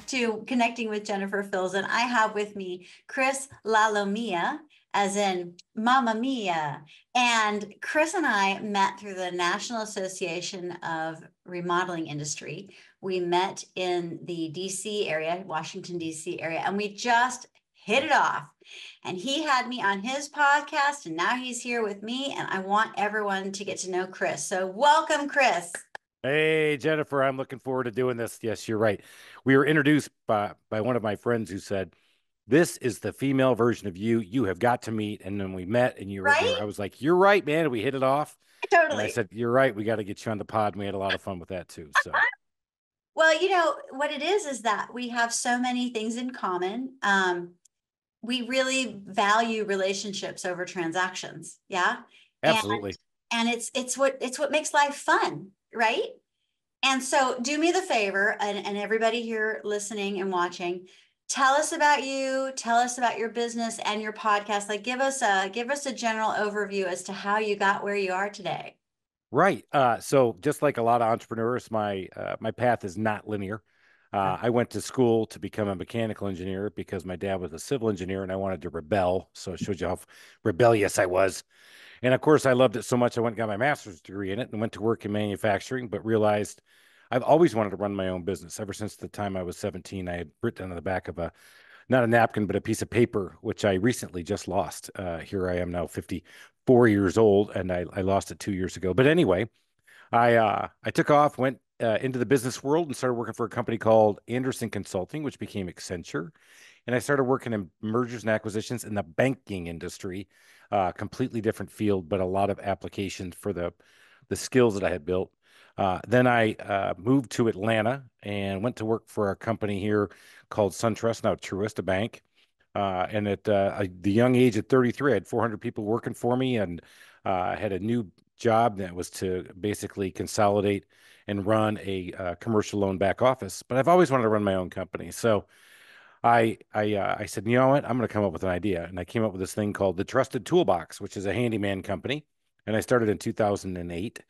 to Connecting with Jennifer Filzen. I have with me Chris Lalomia, as in Mamma Mia. And Chris and I met through the National Association of Remodeling Industry. We met in the DC area, Washington, DC area, and we just hit it off. And he had me on his podcast, and now he's here with me, and I want everyone to get to know Chris. So welcome, Chris. Hey, Jennifer, I'm looking forward to doing this. Yes, you're right. We were introduced by one of my friends who said, "This is the female version of you. You have got to meet." And then we met and you were there. Right? I was like, "You're right, man." And we hit it off. And I Totally. said, "You're right. We got to get you on the pod." And we had a lot of fun with that too. So, Well, what it is that we have so many things in common. We really value relationships over transactions. Yeah. And absolutely. it's what makes life fun, right? And so do me the favor, and everybody here listening and watching, tell us about you, tell us about your business and your podcast. Like give us a general overview as to how you got where you are today. Right. So just like a lot of entrepreneurs, my path is not linear. I went to school to become a mechanical engineer because my dad was a civil engineer and I wanted to rebel. So it showed you how rebellious I was. And of course, I loved it so much, I went and got my master's degree in it and went to work in manufacturing, but realized I've always wanted to run my own business. Ever since the time I was 17, I had written on the back of not a napkin, but a piece of paper, which I recently just lost. Here I am now 54 years old, and I lost it 2 years ago. But anyway, I took off, went into the business world and started working for a company called Anderson Consulting, which became Accenture. And I started working in mergers and acquisitions in the banking industry, completely different field, but a lot of applications for the skills that I had built. Then I moved to Atlanta and went to work for a company here called SunTrust, now Truist, a bank. And at the young age of 33, I had 400 people working for me, and I had a new job that was to basically consolidate and run a commercial loan back office. But I've always wanted to run my own company, so I said, you know what, I'm going to come up with an idea, and I came up with this thing called the Trusted Toolbox, which is a handyman company, and I started in 2008.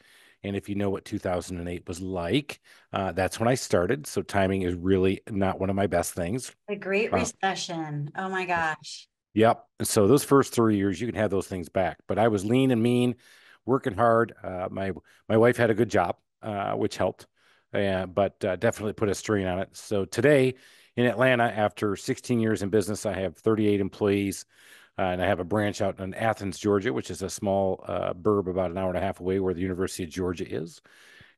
And if you know what 2008 was like, that's when I started. So timing is really not one of my best things. The Great Uh, Recession. Oh my gosh. Yep. So those first 3 years, you can have those things back. But I was lean and mean, working hard. My wife had a good job, which helped, but definitely put a strain on it. So today in Atlanta, after 16 years in business, I have 38 employees, and I have a branch out in Athens, Georgia, which is a small burb about an hour and a half away where the University of Georgia is.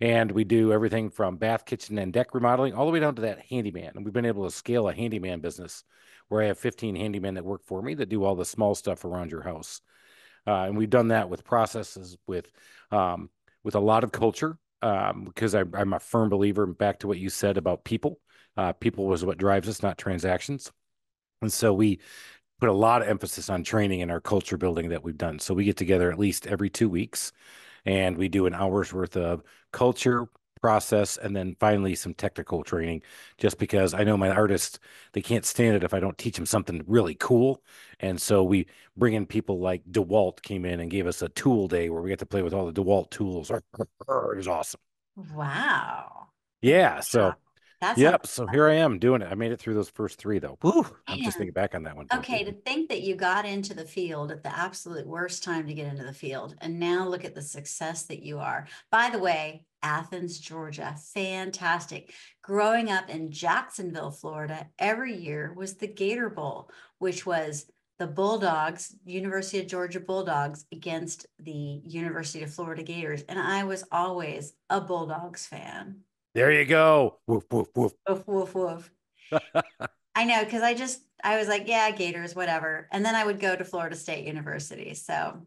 And we do everything from bath, kitchen, and deck remodeling all the way down to that handyman. And we've been able to scale a handyman business where I have 15 handymen that work for me that do all the small stuff around your house. And we've done that with processes, with a lot of culture, because I'm a firm believer, back to what you said about people. People was what drives us, not transactions. And so we put a lot of emphasis on training and our culture building that we've done. So we get together at least every 2 weeks and we do an hour's worth of culture process and then finally some technical training, just because I know my artists, they can't stand it if I don't teach them something really cool. And so we bring in people like DeWalt came in and gave us a tool day where we got to play with all the DeWalt tools. It was awesome. Wow. Yeah. So, Wow. That sounds yep. So here I fun. am doing it. I made it through those first three though. Woo, I'm just Man. thinking back on that one. Okay, to think that you got into the field at the absolute worst time to get into the field, and now look at the success that you are. By the way, Athens, Georgia, fantastic. Growing up in Jacksonville, Florida, every year was the Gator Bowl, which was the Bulldogs, University of Georgia Bulldogs against the University of Florida Gators. And I was always a Bulldogs fan. There you go. Woof, woof, woof. Woof, woof, woof. I know, because I was like, yeah, Gators, whatever. And then I would go to Florida State University. So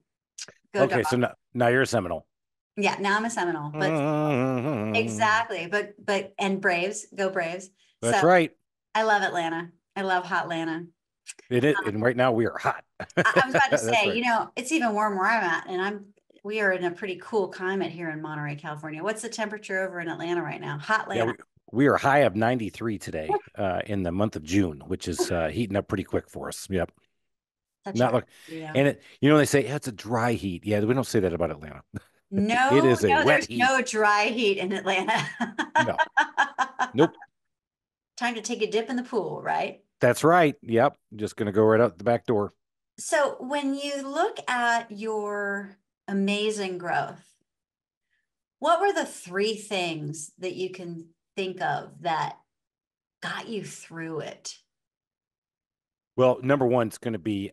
go dog. Okay. So now you're a Seminole. Yeah, now I'm a Seminole, but exactly. And Braves, go Braves. That's So right. I love Atlanta. I love hot Atlanta. It is, and right now we are hot. I was about to That's say, right. it's even warm where I'm at, and we are in a pretty cool climate here in Monterey, California. What's the temperature over in Atlanta right now? Hot Yeah, Atlanta. we are high of 93 today, in the month of June, which is heating up pretty quick for us. Yep. Such a Not great look, area. and they say yeah, it's a dry heat. Yeah, we don't say that about Atlanta. It No, is a no, wet there's heat. no dry heat in Atlanta. No, nope. Time to take a dip in the pool, right? That's right. Yep. Just going to go right out the back door. So when you look at your amazing growth, what were the three things that you can think of that got you through it? Well, number one is going to be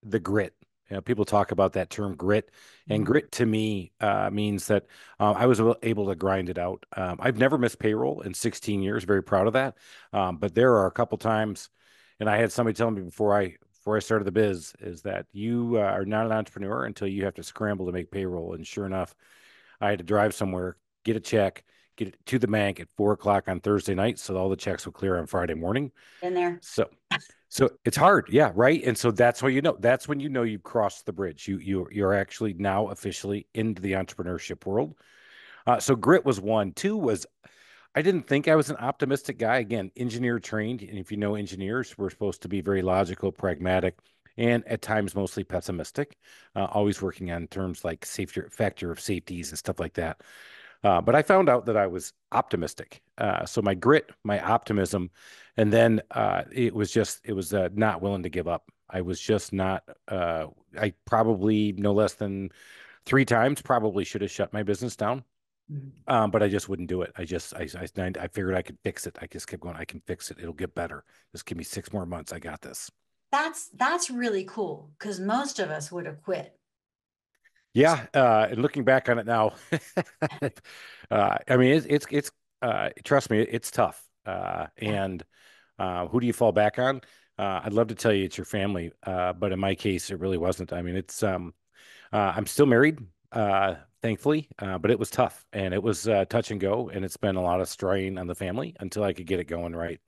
the grit. You know, people talk about that term grit, and Mhm. grit to me means that I was able to grind it out. I've never missed payroll in 16 years. Very proud of that. But there are a couple times, and I had somebody tell me before I started the biz, is that you are not an entrepreneur until you have to scramble to make payroll. And sure enough, I had to drive somewhere, get a check, get it to the bank at 4 o'clock on Thursday night, so all the checks will clear on Friday morning. In there. So so it's hard, yeah, right. And so that's how you know. That's when you know you've crossed the bridge. You're actually now officially into the entrepreneurship world. So grit was one. Two was I didn't think I was an optimistic guy. Again, engineer trained, and if you know engineers, we're supposed to be very logical, pragmatic, and at times mostly pessimistic. Always working on terms like safety factor of safeties and stuff like that. But I found out that I was optimistic. So my grit, my optimism, and then it was not willing to give up. I was just not, I probably no less than three times probably should have shut my business down. Mhm. But I just wouldn't do it. I figured I could fix it. I just kept going. I can fix it. It'll get better. Just give me 6 more months. I got this. That's really cool because most of us would have quit. Yeah, and looking back on it now, I mean, trust me, it's tough. Yeah. And who do you fall back on? I'd love to tell you it's your family, but in my case, it really wasn't. I mean, I'm still married, thankfully, but it was tough and it was touch and go, and it's been a lot of strain on the family until I could get it going right.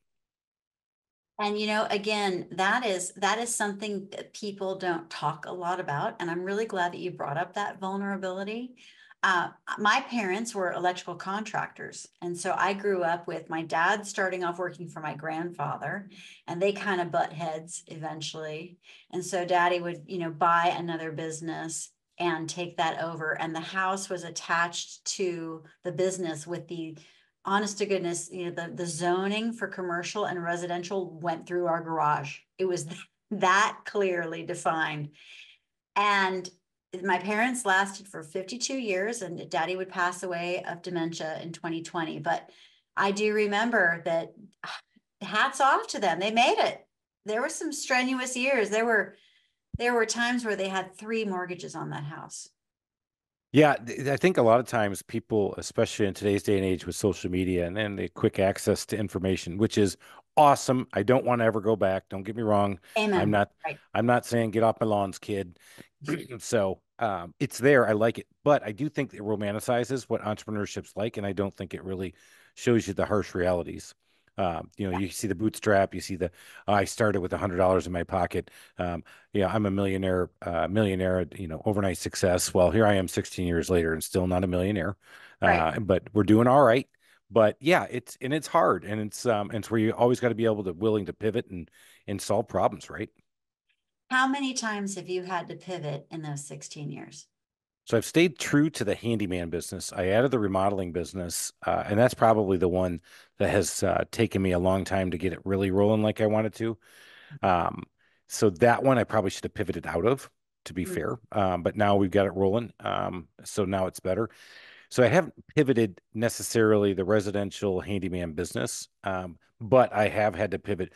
And again, that is something that people don't talk a lot about. And I'm really glad that you brought up that vulnerability. My parents were electrical contractors. And so I grew up with my dad starting off working for my grandfather, and they kind of butt heads eventually. And so daddy would, buy another business and take that over. And the house was attached to the business with the honest to goodness, the zoning for commercial and residential went through our garage. It was that clearly defined. And my parents lasted for 52 years, and daddy would pass away of dementia in 2020. But I do remember that hats off to them. They made it. There were some strenuous years. There were times where they had three mortgages on that house. Yeah, I think a lot of times people, especially in today's day and age with social media and then the quick access to information, which is awesome. I don't want to ever go back. Don't get me wrong. I'm Amen. not Right. I'm not saying get off my lawns, kid. So it's there. I like it, but I do think it romanticizes what entrepreneurship's like, and I don't think it really shows you the harsh realities. You see the bootstrap, you see the I started with $100 in my pocket. Yeah, I'm a millionaire, overnight success. Well, here I am 16 years later and still not a millionaire. Right. But we're doing all right. But yeah, it's hard, and it's where you always got to be able to willing to pivot and solve problems, right? How many times have you had to pivot in those 16 years? So I've stayed true to the handyman business. I added the remodeling business, and that's probably the one that has taken me a long time to get it really rolling like I wanted to. Um, so that one I probably should have pivoted out of, to be Mhm. fair. But now we've got it rolling. So now it's better. So I haven't pivoted necessarily the residential handyman business, but I have had to pivot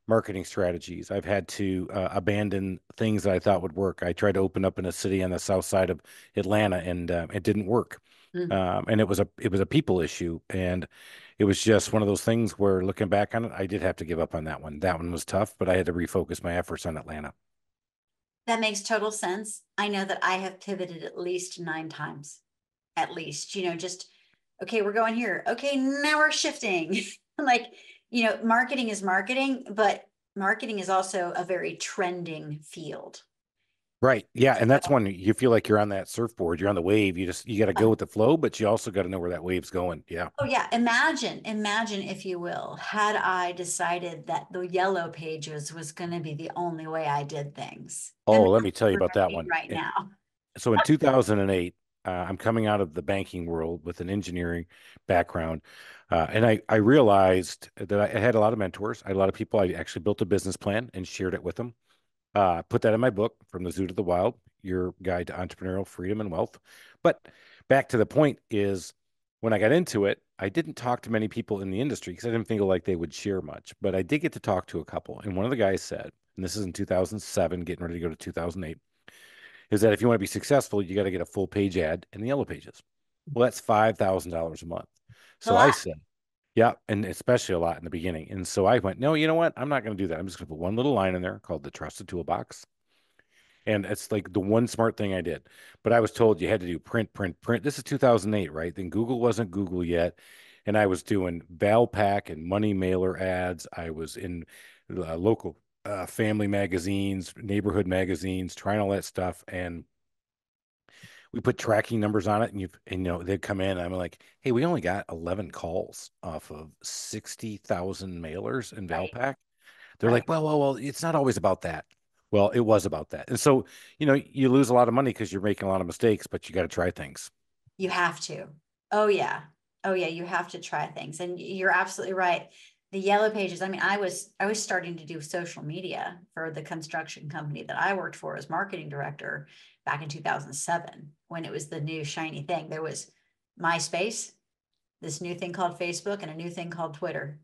marketing strategies. I've had to abandon things that I thought would work. I tried to open up in a city on the south side of Atlanta, and it didn't work. Mhm. And it was a people issue, and it was just one of those things where looking back on it, I did have to give up on that one. That one was tough, but I had to refocus my efforts on Atlanta. That makes total sense. I know that I have pivoted at least 9 times, at least, just, okay, we're going here. Okay, now we're shifting. Like, marketing is marketing, but marketing is also a very trending field. Right. Yeah. And that's So, when you feel like you're on that surfboard, you're on the wave. You got to go with the flow, but you also got to know where that wave's going. Yeah. oh yeah, imagine if you will, had I decided that the yellow pages was going to be the only way I did things. Oh, Imagine let me tell you where about I'd that be one. right now. So in 2008, I'm coming out of the banking world with an engineering background. And I realized that I had a lot of mentors. I had a lot of people. I actually built a business plan and shared it with them. Put that in my book, From the Zoo to the Wild, Your Guide to Entrepreneurial Freedom and Wealth. But back to the point is when I got into it, I didn't talk to many people in the industry because I didn't feel like they would share much. But I did get to talk to a couple. And one of the guys said, and this is in 2007, getting ready to go to 2008, is that if you want to be successful, you got to get a full page ad in the yellow pages. Well, that's $5,000 a month. It's a So I lot. said, yeah, and especially a lot in the beginning. And so I went, no, you know what? I'm not going to do that. I'm just going to put one little line in there called the Trusted Toolbox. And it's like the one smart thing I did. But I was told you had to do print, print, print. This is 2008, right? Then Google wasn't Google yet. And I was doing Valpak and money mailer ads. I was in local family magazines, neighborhood magazines, trying all that stuff. And we put tracking numbers on it, and they'd come in. And I'm like, hey, we only got 11 calls off of 60,000 mailers in Right. Valpak. They're Right. like, well, it's not always about that. Well, it was about that. And so, you lose a lot of money because you're making a lot of mistakes, but you got to try things. You have to. Oh yeah. Oh yeah, you have to try things. And you're absolutely right. The yellow pages, I mean, I was starting to do social media for the construction company that I worked for as marketing director back in 2007 when it was the new shiny thing. There was MySpace, this new thing called Facebook, and a new thing called Twitter.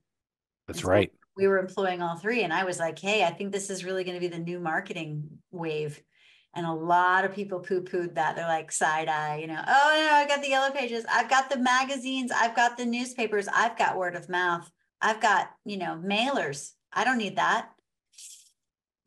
And That's so right. we were employing all three. And I was like, hey, I think this is really going to be the new marketing wave. And a lot of people poo-pooed that. They're like side eye, oh no, I got the yellow pages. I've got the magazines. I've got the newspapers. I've got word of mouth. I've got, mailers. I don't need that.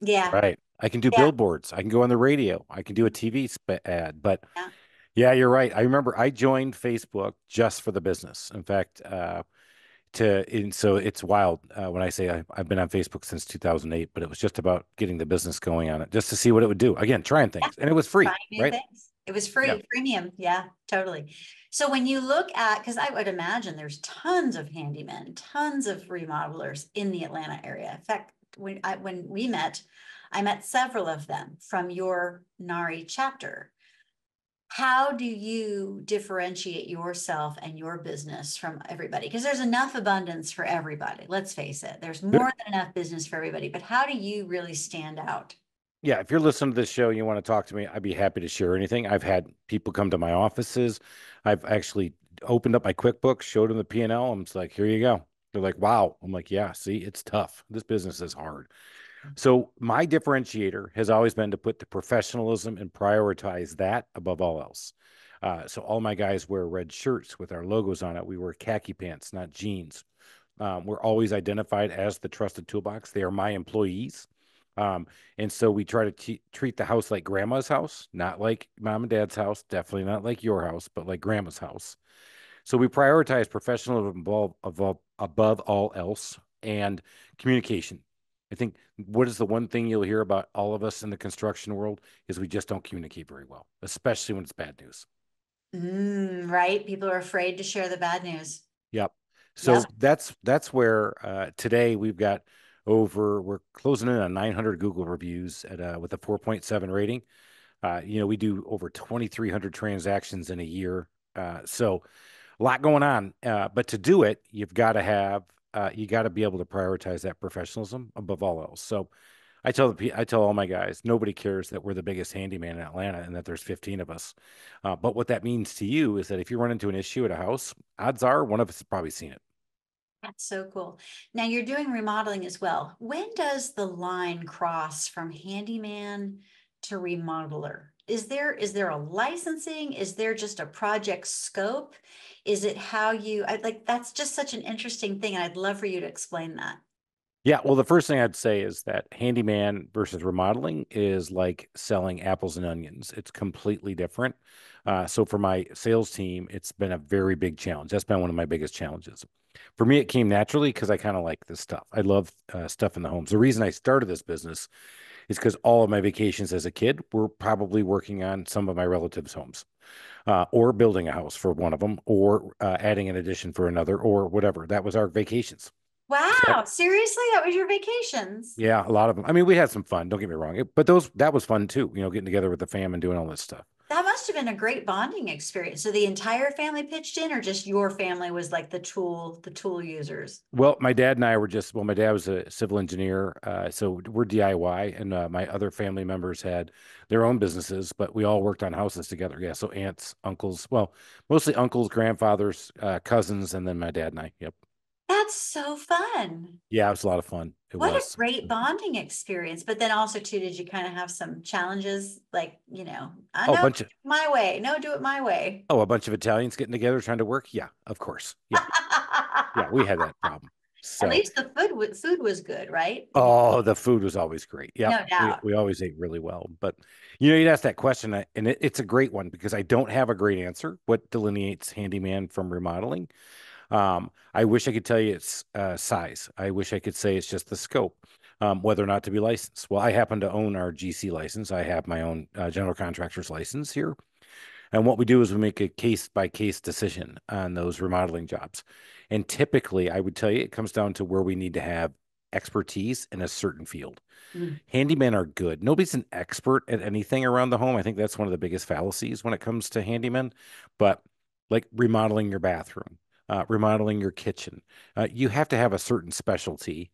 Yeah. Right. I can do Yeah. billboards. I can go on the radio. I can do a TV ad. But Yeah. yeah, you're right. I remember I joined Facebook just for the business. In fact, so it's wild when I say I've been on Facebook since 2008, but it was just about getting the business going on it, just to see what it would do. Again, trying Yeah. things, and it was free, Trying new right? things. It was Yeah. free, premium. Yeah, totally. So when you look at, because I would imagine there's tons of handymen, tons of remodelers in the Atlanta area. In fact, when we met, I met several of them from your NARI chapter. How do you differentiate yourself and your business from everybody? Because there's enough abundance for everybody. Let's face it, there's more than enough business for everybody. But how do you really stand out? Yeah, if you're listening to this show and you want to talk to me, I'd be happy to share anything. I've had people come to my offices. I've actually opened up my QuickBooks, showed them the P&L. I'm just like, here you go. They're like, wow. I'm like, yeah, see, it's tough. This business is hard. So my differentiator has always been to put the professionalism and prioritize that above all else. So all my guys wear red shirts with our logos on it. We wear khaki pants, not jeans. We're always identified as the Trusted Toolbox. They are my employees. Um, and so we try to treat the house like grandma's house, not like mom and dad's house, definitely not like your house, but like grandma's house. So we prioritize professionalism above all else and communication. I think what is the one thing you'll hear about all of us in the construction world is we just don't communicate very well, especially when it's bad news. Right? People are afraid to share the bad news. Yep. Yep. So that's where today we're closing in on 900 Google reviews with a 4.7 rating. We do over 2,300 transactions in a year. So a lot going on. But to do it, you got to be able to prioritize that professionalism above all else. So I tell all my guys, nobody cares that we're the biggest handyman in Atlanta and that there's 15 of us. But what that means to you is that if you run into an issue at a house, odds are one of us has probably seen it. That's so cool. Now you're doing remodeling as well. When does the line cross from handyman to remodeler? Is there a licensing? Is there just a project scope? Is it how I like that's just such an interesting thing. And I'd love for you to explain that. Yeah, well, the first thing I'd say is that handyman versus remodeling is like selling apples and onions. It's completely different. So for my sales team, it's been a very big challenge. That's been one of my biggest challenges. For me, it came naturally because I kind of like this stuff. I love stuff in the homes. The reason I started this business is because all of my vacations as a kid were probably working on some of my relatives' homes, or building a house for one of them, or adding an addition for another, or whatever. That was our vacations. So Wow, seriously? That was your vacations? yeah, a lot of them. I mean, we had some fun. Don't get me wrong, but that was fun too. Getting together with the fam and doing all this stuff. That must have been a great bonding experience. So the entire family pitched in, or just your family was like the tool users? Well, my dad and I were just, well, my dad was a civil engineer. So we're DIY, and my other family members had their own businesses, but we all worked on houses together. Yeah. So aunts, uncles, well, mostly uncles, grandfathers, cousins, and then my dad and I. Yep. That's so fun. Yeah. It was a lot of fun. It What a was. great bonding experience. But then also too, did you kind of have some challenges like, I Oh, a know bunch of, my way. No, do it my way. oh, a bunch of Italians getting together trying to work. Yeah, of course. Yeah. Yeah. We had that problem. At So, least the food was good, right? oh, the food was always great. Yep. No We, doubt. we always ate really well. But, you'd ask that question, and it's a great one because I don't have a great answer. What delineates handyman from remodeling? I wish I could tell you it's size. I wish I could say it's just the scope, whether or not to be licensed. Well, I happen to own our GC license. I have my own general contractor's license here. And what we do is we make a case by case decision on those remodeling jobs. And typically, I would tell you, it comes down to where we need to have expertise in a certain field. Mm. Handymen are good. Nobody's an expert at anything around the home. I think that's one of the biggest fallacies when it comes to handymen. But like remodeling your bathroom, remodeling your kitchen, you have to have a certain specialty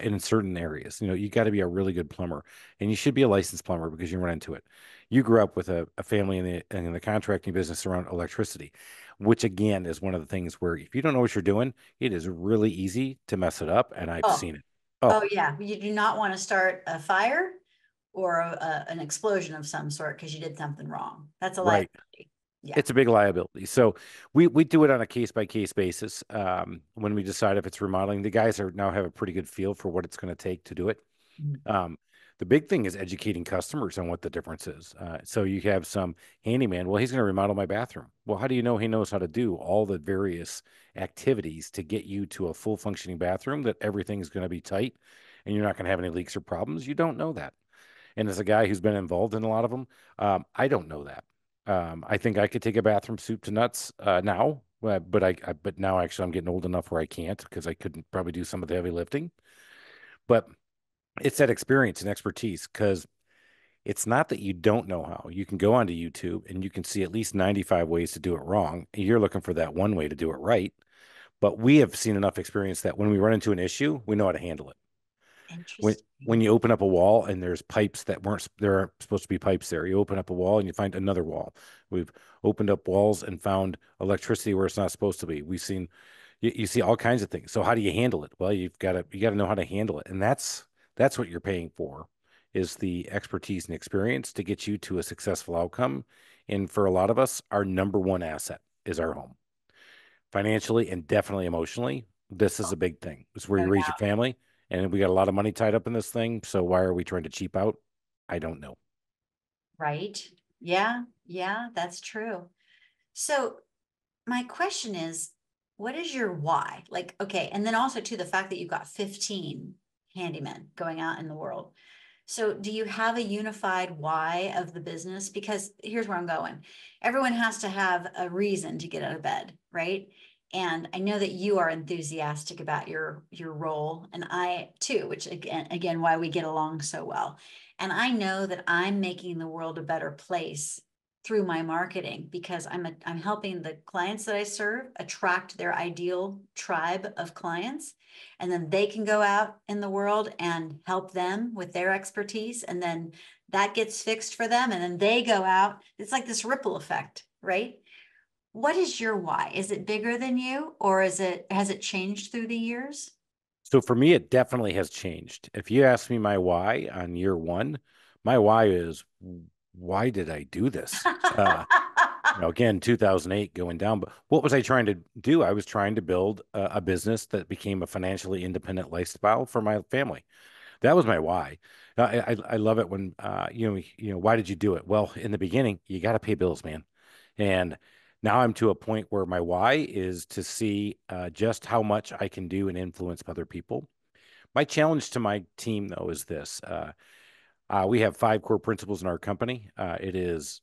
in certain areas. You got to be a really good plumber, and you should be a licensed plumber because you run into it. You grew up with a family in the contracting business around electricity, which again is one of the things where if you don't know what you're doing, it is really easy to mess it up, and I've Oh, seen it. Oh, oh yeah. You do not want to start a fire or an explosion of some sort because you did something wrong. That's a right. liability. Yeah. It's a big liability. So we do it on a case by case basis. When we decide if it's remodeling, the guys are now have a pretty good feel for what it's going to take to do it. Mm. Um, the big thing is educating customers on what the difference is. So you have some handyman. Well, he's going to remodel my bathroom. Well, how do you know he knows how to do all the various activities to get you to a full functioning bathroom that everything's going to be tight and you're not going to have any leaks or problems? You don't know that. And as a guy who's been involved in a lot of them, I don't know that. I think I could take a bathroom soup to nuts now, but now actually I'm getting old enough where I can't because I couldn't probably do some of the heavy lifting. But it's that experience and expertise because it's not that you don't know how. You can go onto YouTube and you can see at least 95 ways to do it wrong. And you're looking for that one way to do it right. But we have seen enough experience that when we run into an issue, we know how to handle it. When Interesting. you open up a wall and there's pipes that weren't there aren't supposed to be pipes there, you open up a wall and you find another wall. We've opened up walls and found electricity where it's not supposed to be. We've seen you see all kinds of things. So how do you handle it? Well, you got to know how to handle it, and that's what you're paying for is the expertise and experience to get you to a successful outcome. And for a lot of us, our number one asset is our home, financially and definitely emotionally. This is a big thing. It's where No you raise your doubt. family, and we got a lot of money tied up in this thing. So why are we trying to cheap out? I don't know. Right. Yeah. Yeah, that's true. So my question is, what is your why? Like, okay, and then also to the fact that you've got 15 handymen going out in the world. So do you have a unified why of the business? Because here's where I'm going. Everyone has to have a reason to get out of bed, right? And I know that you are enthusiastic about your role, and I too, which again why we get along so well. And I know that I'm making the world a better place through my marketing because I'm helping the clients that I serve attract their ideal tribe of clients, and then they can go out in the world and help them with their expertise, and then that gets fixed for them, and then they go out. It's like this ripple effect, right? What is your why? Is it bigger than you, or has it changed through the years? So for me, it definitely has changed. If you ask me my why on year one, my why is why did I do this? Again, 2008 going down. But what was I trying to do? I was trying to build a business that became a financially independent lifestyle for my family. That was my why. I love it when why did you do it? Well, in the beginning, you got to pay bills, man. And now I'm to a point where my why is to see just how much I can do and influence other people. My challenge to my team, though, is this: we have five core principles in our company. It is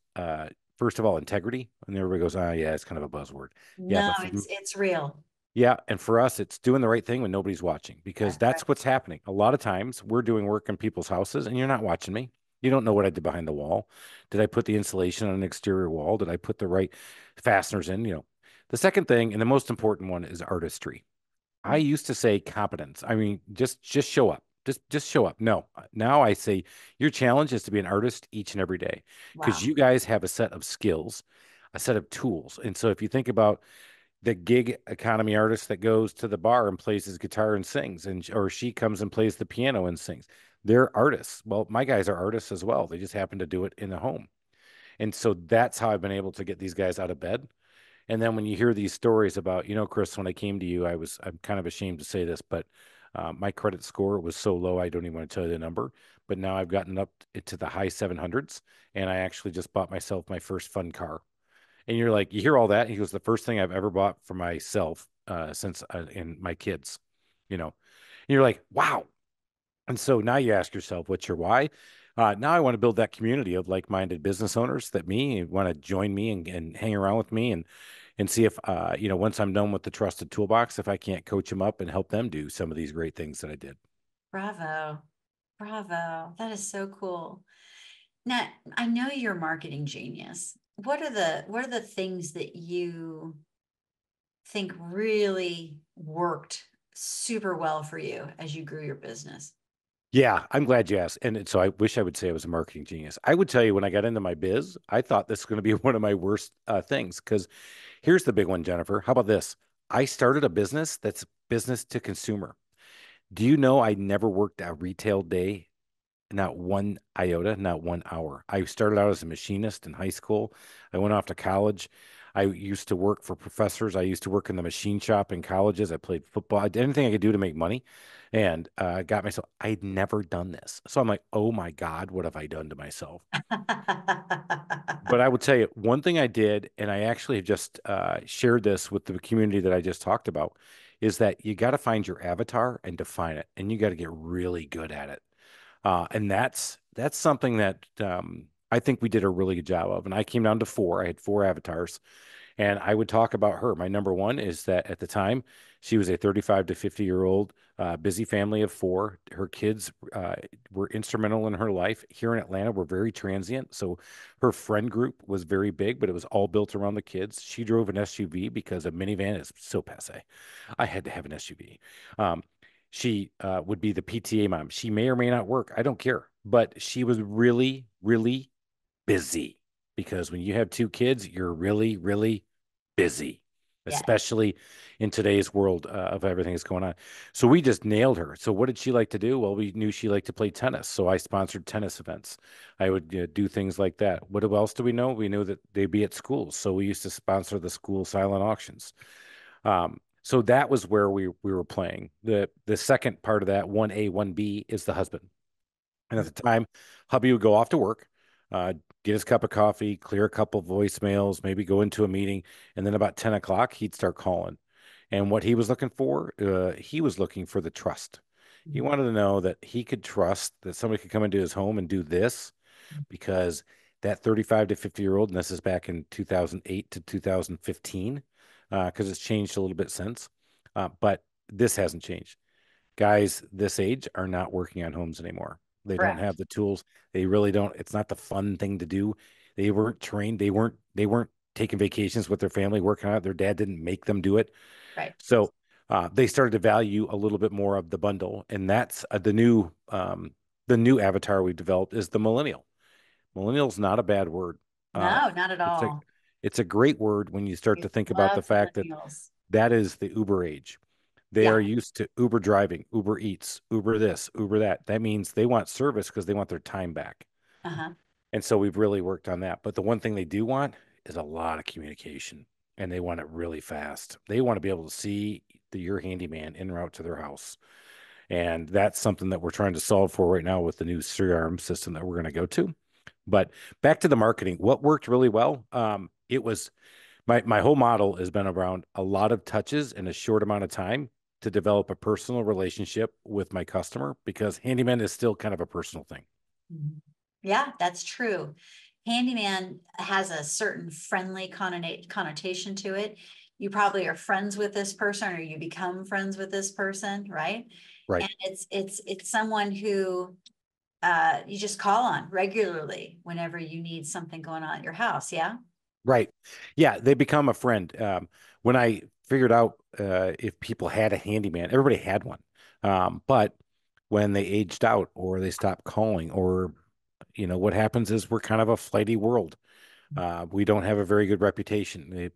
first of all integrity, and everybody goes, "Ah, yeah, it's kind of a buzzword." Yeah, No, but it's real. yeah, and for us, it's doing the right thing when nobody's watching because That's right. that's what's happening. A lot of times we're doing work in people's houses and you're not watching me. You don't know what I did behind the wall. Did I put the insulation on an exterior wall? Did I put the right fasteners in? The second thing, and the most important one, is artistry. I used to say competence. I mean, just show up. Just show up. No, now I say your challenge is to be an artist each and every day, because Wow. you guys have a set of skills, a set of tools. And so if you think about the gig economy artist that goes to the bar and plays his guitar and sings, and or she comes and plays the piano and sings, they're artists. Well, my guys are artists as well. They just happen to do it in the home. And so that's how I've been able to get these guys out of bed. And then when you hear these stories about, Chris, when I came to you, I'm kind of ashamed to say this, but my credit score was so low, I don't even want to tell you the number. But now I've gotten up to the high 700s, and I actually just bought myself my first fun car. And you're like, you hear all that? And he goes, the first thing I've ever bought for myself since and my kids, and you're like, wow. And so now you ask yourself, what's your why? Now I want to build that community of like-minded business owners that want to join me and hang around with me and see if once I'm done with the Trusted Toolbox, if I can't coach them up and help them do some of these great things that I did. Bravo. Bravo. That is so cool. Now, I know you're a marketing genius. What are the things that you think really worked super well for you as you grew your business? Yeah, I'm glad you asked. And so I wish I would say I was a marketing genius. I would tell you when I got into my biz, I thought this was going to be one of my worst things, because here's the big one, Jennifer. How about this? I started a business that's business to consumer. Do you know I never worked a retail day? Not one iota, not 1 hour. I started out as a machinist in high school. I went off to college. I used to work for professors. I used to work in the machine shop in colleges. I played football. I did anything I could do to make money, and got myself. I'd never done this, so I'm like, oh my God, what have I done to myself? But I will tell you one thing I did, and I actually have just shared this with the community that I just talked about, is that you got to find your avatar and define it, and you got to get really good at it. And that's something that I think we did a really good job of. And I came down to four. I had four avatars, and I would talk about her. My number one is that at the time, she was a 35 to 50-year-old busy family of four. Her kids were instrumental in her life. Here in Atlanta, we're very transient. So her friend group was very big, but it was all built around the kids. She drove an SUV because a minivan is so passe. I had to have an SUV. Um, she would be the PTA mom. She may or may not work. I don't care. But she was really, really busy, because when you have two kids, you're really, really busy, Yeah. especially in today's world of everything that's going on. So we just nailed her. So what did she like to do? Well, we knew she liked to play tennis. So I sponsored tennis events. I would do things like that. What else do we know? We knew that they'd be at schools. So we used to sponsor the school silent auctions. So that was where we were playing. The second part of that, 1A, 1B, is the husband. And at the time, hubby would go off to work, get his cup of coffee, clear a couple voicemails, maybe go into a meeting, and then about 10 o'clock, he'd start calling. And what he was looking for the trust. He Mhm. wanted to know that he could trust that somebody could come into his home and do this, because that 35 to 50-year-old, and this is back in 2008 to 2015, because it's changed a little bit since, but this hasn't changed. Guys this age are not working on homes anymore. They don't Correct. have the tools. They really don't. It's not the fun thing to do. They weren't trained. They weren't taking vacations with their family working on it. Their dad didn't make them do it. Right. So they started to value a little bit more of the bundle, and that's the new avatar we developed is the millennial. Millennial's not a bad word. Uh, No, not at it's a all. it's a great word when you start We to think about the love fact that millennials. that is the Uber age. They Yeah. are used to Uber driving, Uber Eats, Uber this, Uber that. That means they want service because they want their time back. Uh-huh. And so we've really worked on that. But the one thing they do want is a lot of communication, and they want it really fast. They want to be able to see your handyman en route to their house. And that's something that we're trying to solve for right now with the new CRM system that we're going to go to. But back to the marketing, what worked really well? It was my whole model has been around a lot of touches in a short amount of time to develop a personal relationship with my customer, because handyman is still kind of a personal thing. Mhm. Yeah, that's true. Handyman has a certain friendly connotation to it. You probably are friends with this person, or you become friends with this person, right? Right. And it's someone who you just call on regularly whenever you need something going on at your house. Yeah. Right. Yeah, they become a friend. When I figured out if people had a handyman, everybody had one. But when they aged out or they stopped calling, or what happens is we're kind of a flighty world. We don't have a very good reputation.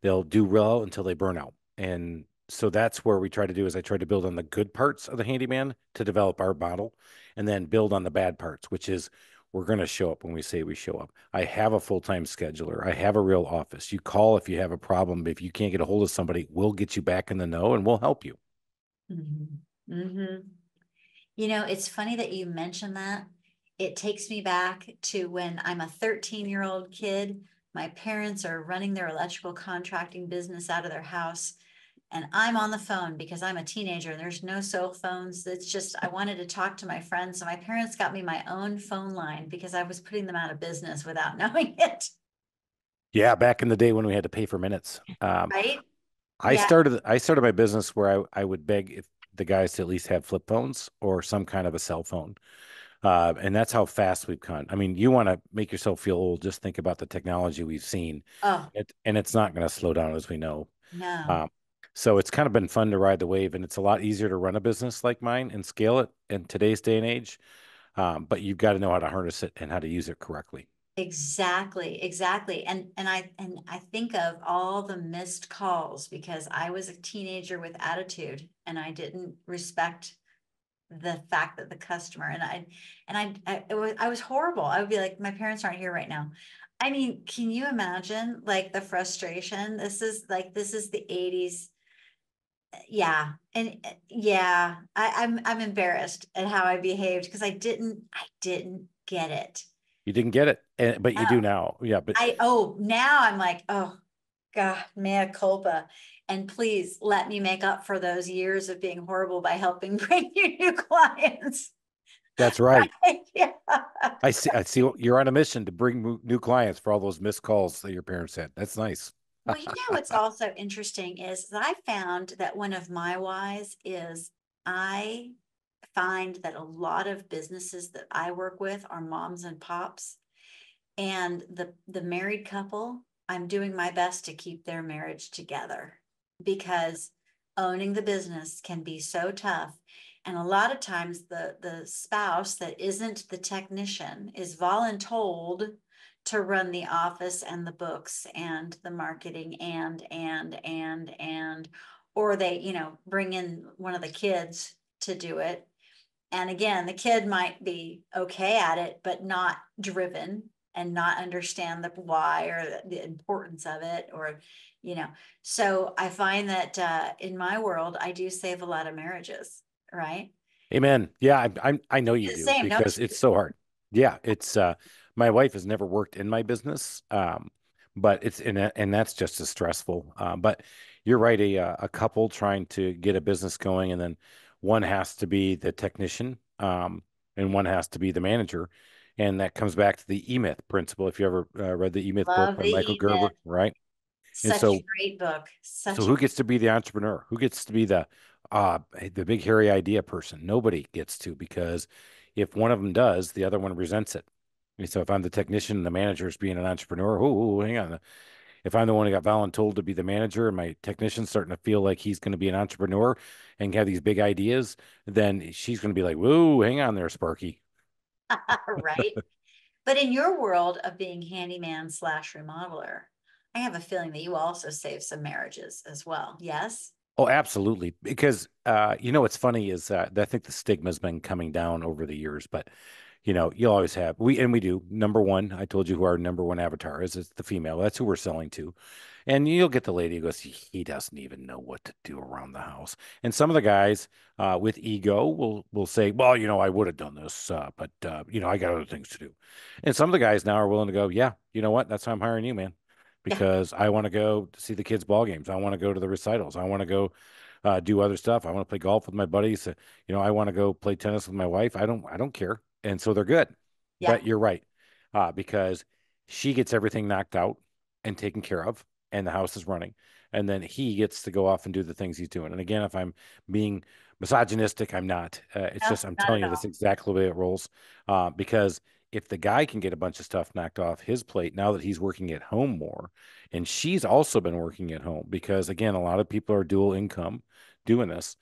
They'll do well until they burn out. And so that's where we try to do is I try to build on the good parts of the handyman to develop our model and then build on the bad parts, which is we're going to show up when we say we show up. I have a full-time scheduler. I have a real office. You call if you have a problem. If you can't get a hold of somebody, we'll get you back in the know and we'll help you. Mm-hmm. Mm-hmm. You know, it's funny that you mentioned that. It takes me back to when I'm a 13-year-old kid. My parents are running their electrical contracting business out of their house. And I'm on the phone because I'm a teenager and there's no cell phones. It's just, I wanted to talk to my friends. So my parents got me my own phone line because I was putting them out of business without knowing it. Yeah, back in the day when we had to pay for minutes. Right? I Yeah. started I started my business where I would beg if the guys to at least have flip phones or some kind of a cell phone. And that's how fast we've gone. I mean, you want to make yourself feel old, just think about the technology we've seen. Oh, And it's not going to slow down as we know. no. Um, so it's kind of been fun to ride the wave, and it's a lot easier to run a business like mine and scale it in today's day and age. But you've got to know how to harness it and how to use it correctly. Exactly, exactly. And I think of all the missed calls because I was a teenager with attitude and I didn't respect the fact that the customer I was horrible. I would be like, my parents aren't here right now. I mean, can you imagine like the frustration? This is the 80s. Yeah. And yeah, I'm embarrassed at how I behaved because I didn't get it. You didn't get it, but you do now. Yeah, but Now I'm like, oh God, mea culpa. And please let me make up for those years of being horrible by helping bring you new clients. that's right. Yeah. I see you're on a mission to bring new clients for all those missed calls that your parents had. That's nice. Well, you know what's also interesting is that I found that one of my whys is I find that a lot of businesses that I work with are moms and pops. And the married couple, I'm doing my best to keep their marriage together because owning the business can be so tough. And a lot of times the spouse that isn't the technician is voluntold to run the office and the books and the marketing and or they, bring in one of the kids to do it. And again, the kid might be okay at it, but not driven and not understand the why or the importance of it, or, you know. So I find that in my world, I do save a lot of marriages, right? Amen. Yeah, I know you do Same, don't because you? it's so hard. Yeah, it's my wife has never worked in my business, but and that's just as stressful. But you're right, a couple trying to get a business going, and then one has to be the technician, and one has to be the manager, and that comes back to the E-Myth principle. If you ever read the E-Myth book Love by the Michael E-Myth. Gerber, right? And Such a so great book. so Such a who gets to be the entrepreneur? Who gets to be the big hairy idea person? Nobody gets to, because if one of them does, the other one resents it. And so if I'm the technician and the manager is being an entrepreneur, hang on. If I'm the one who got voluntold to be the manager and my technician's starting to feel like he's going to be an entrepreneur and have these big ideas, then she's going to be like, whoa, hang on there, Sparky. right. But in your world of being handyman slash remodeler, I have a feeling that you also save some marriages as well. Yes? Oh, absolutely. Because what's funny is I think the stigma's been coming down over the years, but you'll always have we do. Number one, I told you who our number one avatar is. It's the female. That's who we're selling to. And you'll get the lady who goes, he doesn't even know what to do around the house. And some of the guys with ego will say, well, I would have done this, but I got other things to do. And some of the guys now are willing to go, yeah, you know what? That's why I'm hiring you, man, Yeah. because I want to go to see the kids' ball games. I want to go to the recitals. I want to go do other stuff. I want to play golf with my buddies. I want to go play tennis with my wife. I don't care. And so they're good. Yeah. But you're right, because she gets everything knocked out and taken care of, and the house is running. And then he gets to go off and do the things he's doing. And again, if I'm being misogynistic. I'm not. It's No, just I'm not telling at you that's all. exactly the way it rolls. Because if the guy can get a bunch of stuff knocked off his plate now that he's working at home more, and she's also been working at home because again, a lot of people are dual income doing this.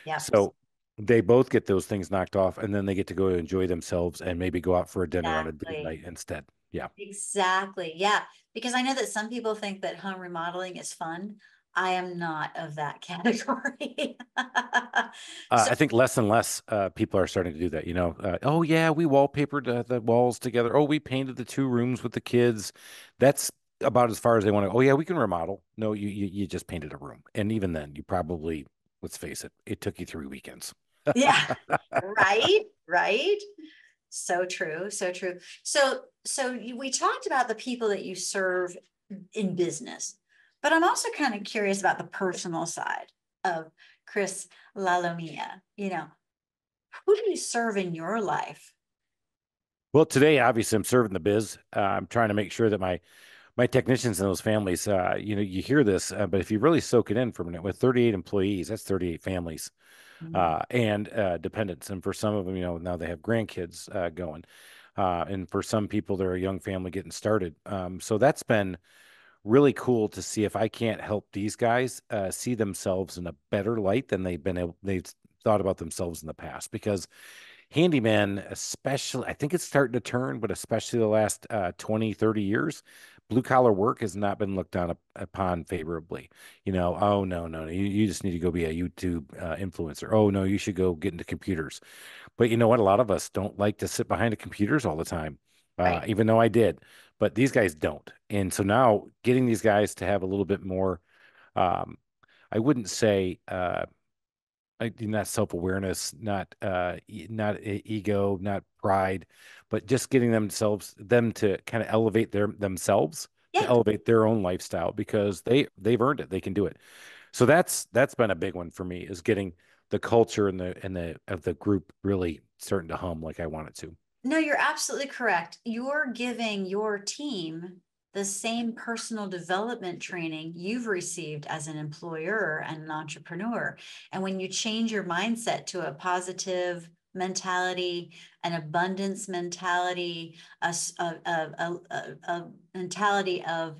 Yep, So they both get those things knocked off, and then they get to go enjoy themselves and maybe go out for a dinner on a date exactly. night instead. Yeah. Exactly. Yeah. Because I know that some people think that home remodeling is fun. I am not of that category. So, I think less and less people are starting to do that. Oh yeah, we wallpapered the walls together. Oh, we painted the two rooms with the kids. That's about as far as they want to. Oh yeah, we can remodel. No, you just painted a room, and even then, you probably, let's face it, it took you 3 weekends. yeah, right, right. So true, so true. We talked about the people that you serve in business, but I'm also kind of curious about the personal side of Chris Lalomia. Who do you serve in your life? Well, today, obviously, I'm serving the biz. I'm trying to make sure that my technicians and those families, you hear this, but if you really soak it in for a minute, with 38 employees, that's 38 families Mm. and dependents. And for some of them, now they have grandkids going. And for some people, they're a young family getting started. So that's been really cool to see if I can't help these guys see themselves in a better light than they've thought about themselves in the past. Because handyman, especially, I think it's starting to turn, but especially the last 20, 30 years, blue collar work has not been looked upon favorably. Oh, no, no, no, you just need to go be a YouTube influencer. Oh, no, you should go get into computers. But you know what? A lot of us don't like to sit behind the computers all the time, Right. even though I did. But these guys don't. And so now getting these guys to have a little bit more, um, I wouldn't say not self-awareness, not ego, not pride, but just getting them to kind of elevate themselves, to Yeah. elevate their own lifestyle because they've earned it. They can do it. So that's been a big one for me, is getting the culture and the of the group really starting to hum like I want it to. No, you're absolutely correct. You're giving your team the same personal development training you've received as an employer and an entrepreneur. And when you change your mindset to a positive mentality, an abundance mentality, a mentality of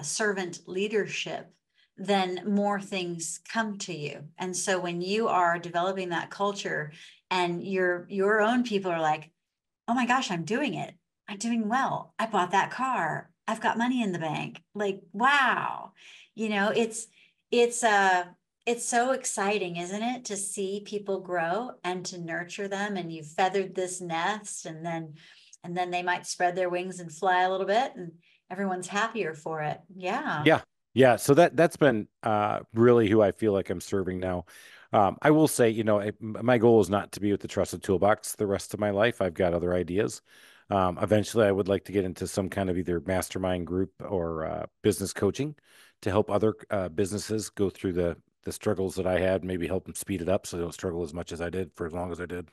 servant leadership, then more things come to you. And so when you are developing that culture and your own people are like, oh my gosh, I'm doing it. I'm doing well. I bought that car. I've got money in the bank. Like, wow. You know, it's so exciting, isn't it, to see people grow and to nurture them, and you've feathered this nest, and then they might spread their wings and fly a little bit, and everyone's happier for it. Yeah. Yeah. Yeah. So that's been really who I feel like I'm serving now. I will say, my goal is not to be with the Trusted Toolbox the rest of my life. I've got other ideas. Eventually, I would like to get into some kind of either mastermind group or business coaching to help other businesses go through the struggles that I had, maybe help them speed it up so they don't struggle as much as I did for as long as I did.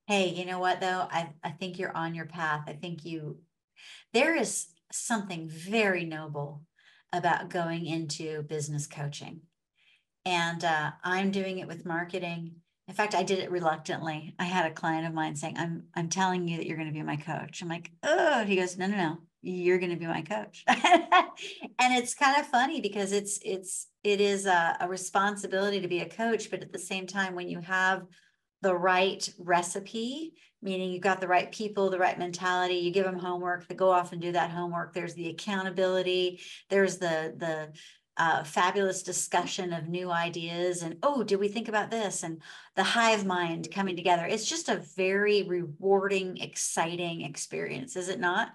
Hey, you know what though? I think you're on your path. I think there is something very noble about going into business coaching. And I'm doing it with marketing. In fact, I did it reluctantly. I had a client of mine saying, I'm telling you that you're going to be my coach. I'm like, oh, he goes, no, no, no, you're going to be my coach. And it's kind of funny because it is a responsibility to be a coach, but at the same time, when you have the right recipe, meaning you've got the right people, the right mentality, you give them homework, they go off and do that homework. There's the accountability, there's the fabulous discussion of new ideas, and oh, did we think about this, and the hive mind coming together. It's just a very rewarding, exciting experience, is it not?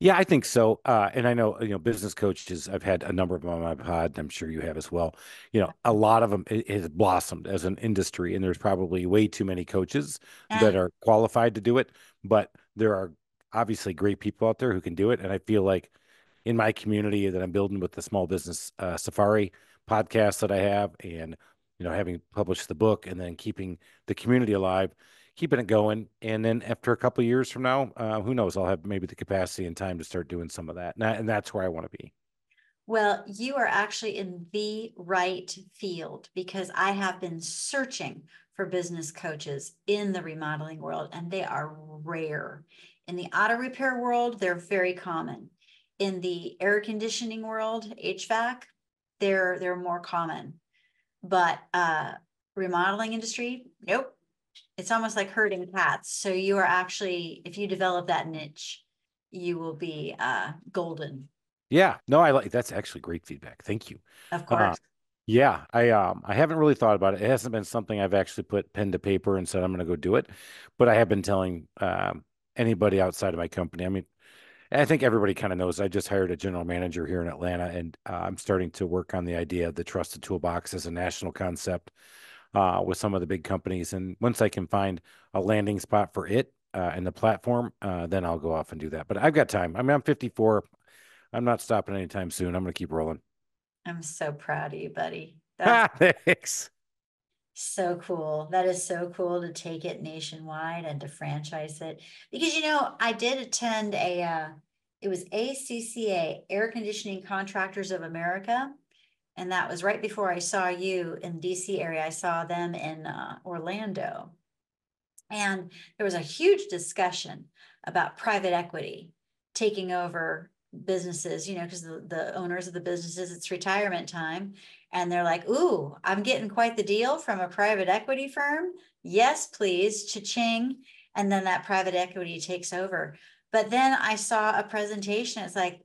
Yeah, I think so. And I know, business coaches, I've had a number of them on my pod, and I'm sure you have as well. A lot of them, it has blossomed as an industry, and there's probably way too many coaches Yeah. that are qualified to do it. But there are obviously great people out there who can do it. And I feel like in my community that I'm building with the small business safari podcast that I have, and having published the book, and then keeping the community alive, keeping it going. And then after a couple of years from now, who knows? I'll have maybe the capacity and time to start doing some of that, and that's where I want to be. Well, you are actually in the right field because I have been searching for business coaches in the remodeling world, and they are rare. In the auto repair world, they're very common. In the air conditioning world, HVAC, they're more common. But remodeling industry, nope. It's almost like herding cats. So you are actually, if you develop that niche, you will be golden, Yeah, no, I like that's actually great feedback. Thank you. of Uh, course. yeah, I haven't really thought about it. It hasn't been something I've actually put pen to paper and said I'm going to go do it, but I have been telling anybody outside of my company. I mean, I think everybody kind of knows. I just hired a general manager here in Atlanta, and I'm starting to work on the idea of the Trusted Toolbox as a national concept with some of the big companies. And once I can find a landing spot for it and the platform, then I'll go off and do that. But I've got time. I mean, I'm 54. I'm not stopping anytime soon. I'm going to keep rolling. I'm so proud of you, buddy. That's Ah, thanks. so cool. That is so cool to take it nationwide and to franchise it. Because, I did attend it was ACCA, Air Conditioning Contractors of America. And that was right before I saw you in DC area. I saw them in Orlando. And there was a huge discussion about private equity taking over businesses, because the owners of the businesses, it's retirement time. And they're like, ooh, I'm getting quite the deal from a private equity firm. Yes, please, cha-ching. And then that private equity takes over. But then I saw a presentation. It's like,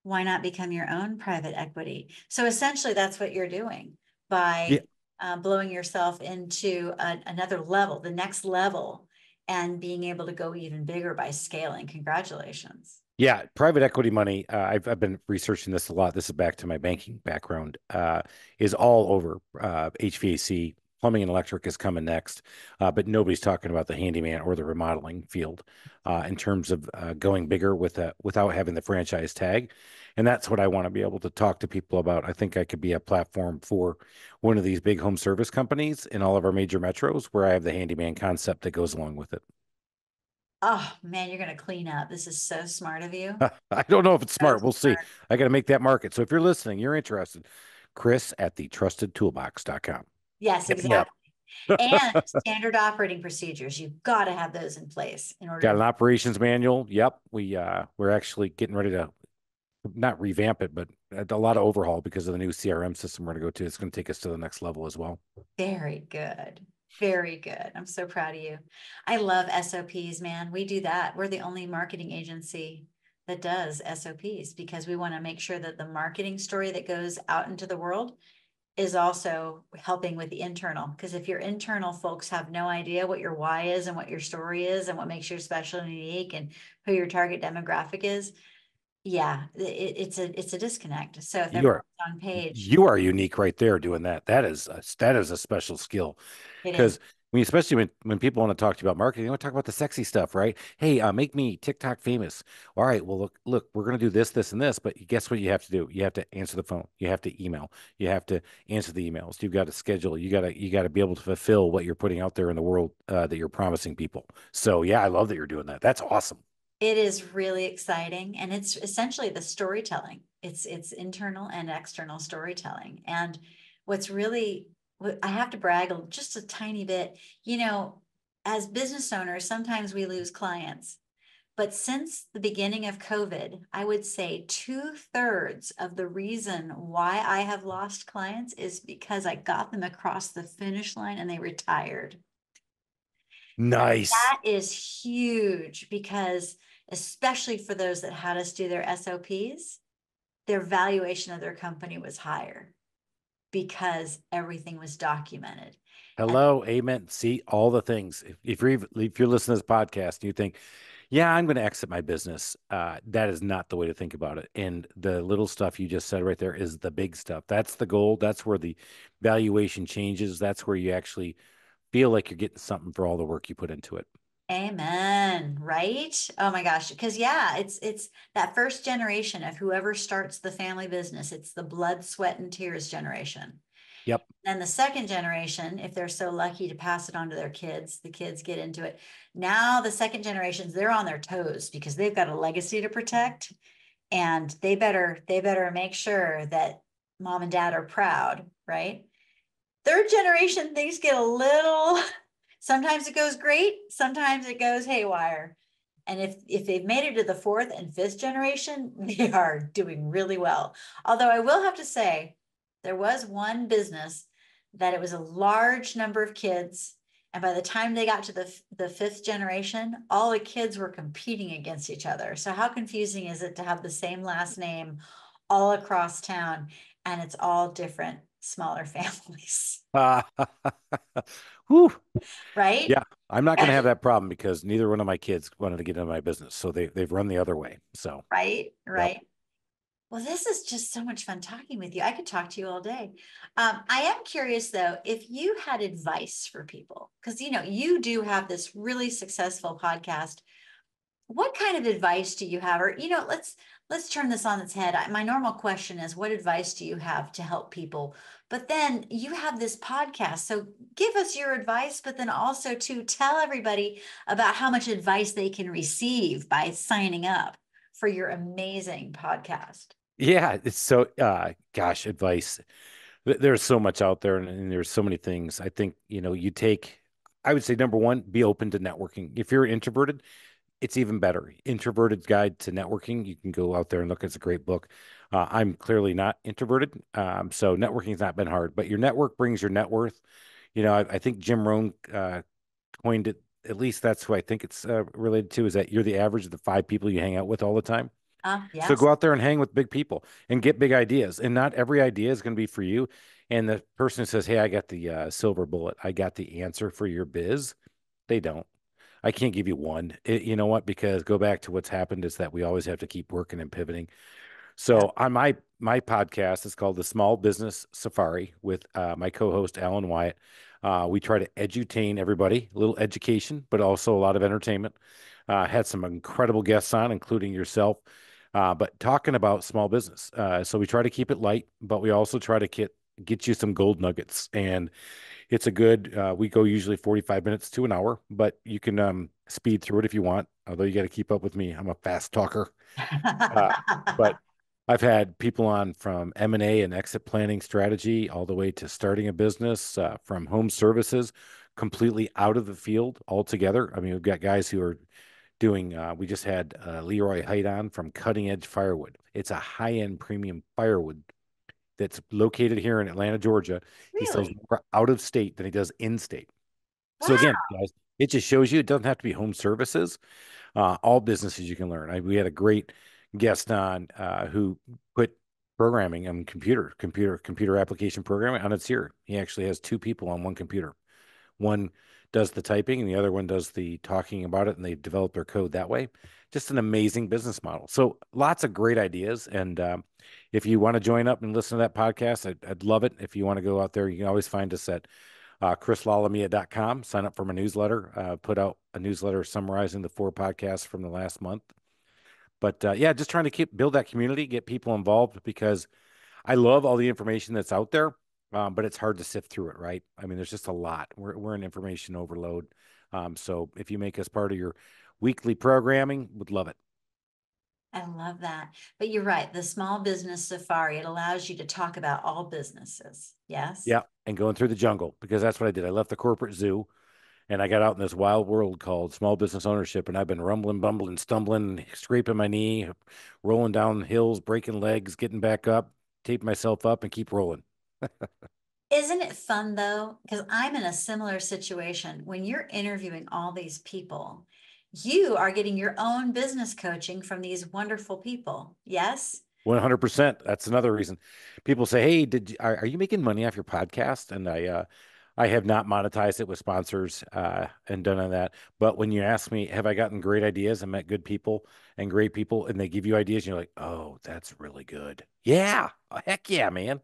why not become your own private equity? So essentially, that's what you're doing Yeah, by blowing yourself into another level, the next level, and being able to go even bigger by scaling. Congratulations. yeah, private equity money. I've been researching this a lot. This is back to my banking background. Is all over HVAC, plumbing and electric is coming next, but nobody's talking about the handyman or the remodeling field in terms of going bigger without having the franchise tag. And that's what I want to be able to talk to people about. I think I could be a platform for one of these big home service companies in all of our major metros where I have the handyman concept that goes along with it. Oh man, you're going to clean up. This is so smart of you. I don't know if it's So smart. We'll see. smart. I got to make that market. So if you're listening, you're interested, Chris at the trustedtoolbox.com. Yes, Hit me up. exactly. And standard operating procedures. You've got to have those in place in order Got to. an operations manual. Yep. We're actually getting ready to not revamp it, but a lot of overhaul because of the new CRM system we're going to go to. It's going to take us to the next level as well. Very good. Very good. I'm so proud of you. I love SOPs, man. We do that. We're the only marketing agency that does SOPs because we want to make sure that the marketing story that goes out into the world is also helping with the internal. Because if your internal folks have no idea what your why is and what your story is and what makes you special and unique and who your target demographic is, yeah, it's a disconnect. So if You everyone's are on page, you are unique right there doing that. That is a special skill. it is. Because especially when people want to talk to you about marketing, they want to talk about the sexy stuff, right? Hey, make me TikTok famous. All right, well, look, we're going to do this, this, and this, but guess what you have to do? You have to answer the phone. You have to email. You have to answer the emails. You've got to schedule. You got to be able to fulfill what you're putting out there in the world that you're promising people. So yeah, I love that you're doing that. That's awesome. It is really exciting, and it's essentially the storytelling. It's internal and external storytelling. And what's really, I have to brag just a tiny bit, as business owners, sometimes we lose clients. But since the beginning of COVID, I would say 2/3 of the reason why I have lost clients is because I got them across the finish line and they retired. Nice. That is huge because especially for those that had us do their SOPs, their valuation of their company was higher because everything was documented. And Hello, amen. See all the things. If you're listening to this podcast and you think, yeah, I'm going to exit my business, that is not the way to think about it. And the little stuff you just said right there is the big stuff. That's the goal. That's where the valuation changes. That's where you actually feel like you're getting something for all the work you put into it. amen, right? Oh my gosh, because yeah, it's that first generation of whoever starts the family business. It's the blood, sweat, and tears generation. Yep. Then the second generation, if they're so lucky to pass it on to their kids, the kids get into it. Now the second generations, they're on their toes because they've got a legacy to protect. and they better make sure that mom and dad are proud, right? Third generation, things get a little, sometimes it goes great, sometimes it goes haywire. And if they've made it to the fourth and fifth generation, they are doing really well. Although I will have to say, there was one business that it was a large number of kids. And by the time they got to the fifth generation, all the kids were competing against each other. So how confusing is it to have the same last name all across town and it's all different, smaller families, Uh, whew. right? Yeah, I'm not going to have that problem because neither one of my kids wanted to get into my business, so they've run the other way. So, Right, yep. right. Well, this is just so much fun talking with you. I could talk to you all day. I am curious though, if you had advice for people, because you do have this really successful podcast. What kind of advice do you have? Or let's turn this on its head. My normal question is, what advice do you have to help people? But then you have this podcast, so give us your advice, but then also to tell everybody about how much advice they can receive by signing up for your amazing podcast. Yeah, it's so gosh, advice. There's so much out there, and there's so many things. I think, you take, I would say number one, be open to networking. If you're introverted, it's even better. Introverted Guide to Networking. You can go out there and look. It's a great book. I'm clearly not introverted, so networking's not been hard. But your network brings your net worth. I think Jim Rohn coined it. At least that's who I think it's related to. Is that you're the average of the five people you hang out with all the time. So Yes. go out there and hang with big people and get big ideas. And not every idea is going to be for you. And the person who says, "Hey, I got the silver bullet. I got the answer for your biz," they don't. I can't give you one. You know what? Because go back to what's happened is that we always have to keep working and pivoting. Yeah. So on my podcast is called the Small Business Safari with my co-host Alan Wyatt. We try to edutain everybody, a little education, but also a lot of entertainment. Had some incredible guests on, including yourself. But talking about small business. So we try to keep it light, but we also try to get you some gold nuggets. And it's a good, we go usually 45 minutes to an hour, but you can speed through it if you want, although you got to keep up with me. I'm a fast talker. Uh, but I've had people on from M&A and exit planning strategy all the way to starting a business, from home services, completely out of the field altogether. I mean, we've got guys who are doing, we just had Leroy Height on from Cutting Edge Firewood. It's a high-end premium firewood that's located here in Atlanta, Georgia. He sells Really? more out of state than he does in state. So again, Wow. guys, it just shows you it doesn't have to be home services. All businesses you can learn. We had a great guest on who put programming and computer application programming on its ear. He actually has two people on one computer. One does the typing and the other one does the talking about it, and they develop their code that way. Just an amazing business model. So lots of great ideas. And if you want to join up and listen to that podcast, I'd love it. If you want to go out there, you can always find us at chrislalomia.com. Sign up for my newsletter. Put out a newsletter summarizing the 4 podcasts from the last month. But yeah, just trying to build that community, get people involved because I love all the information that's out there, but it's hard to sift through it, right? I mean, there's just a lot. We're in information overload. So if you make us part of your weekly programming, would love it. I love that. But you're right. The small business safari, it allows you to talk about all businesses. Yes. Yeah, and going through the jungle because that's what I did. I left the corporate zoo and I got out in this wild world called small business ownership, and I've been rumbling, bumbling, stumbling, scraping my knee, rolling down hills, breaking legs, getting back up, tape myself up, and keep rolling. Isn't it fun though? Because I'm in a similar situation. When you're interviewing all these people, you are getting your own business coaching from these wonderful people. Yes. 100%. That's another reason. People say, "Hey, are you making money off your podcast?" And I have not monetized it with sponsors and done on that. But when you ask me, have I gotten great ideas and met good people and great people, and they give you ideas, and you're like, "Oh, that's really good." Yeah, heck yeah, man.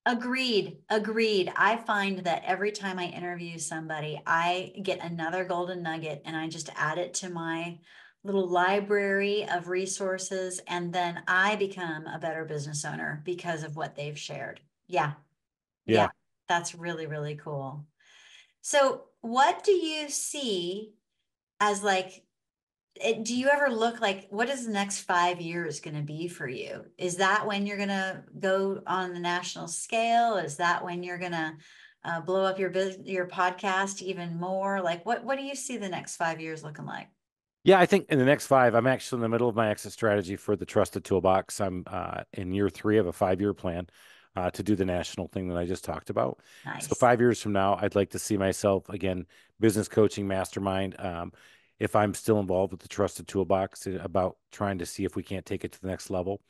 Agreed. Agreed. I find that every time I interview somebody, I get another golden nugget and I just add it to my little library of resources. And then I become a better business owner because of what they've shared. Yeah. Yeah. Yeah. That's really, really cool. So, what do you see as like do you ever look like, what is the next 5 years going to be for you? Is that when you're going to go on the national scale? Is that when you're going to blow up your podcast even more? Like, what do you see the next 5 years looking like? Yeah, I think in the next five, I'm actually in the middle of my exit strategy for the Trusted Toolbox. I'm in year three of a 5 year plan to do the national thing that I just talked about. So Nice. 5 years from now, I'd like to see myself again, business coaching mastermind. If I'm still involved with the Trusted Toolbox, about trying to see if we can't take it to the next level.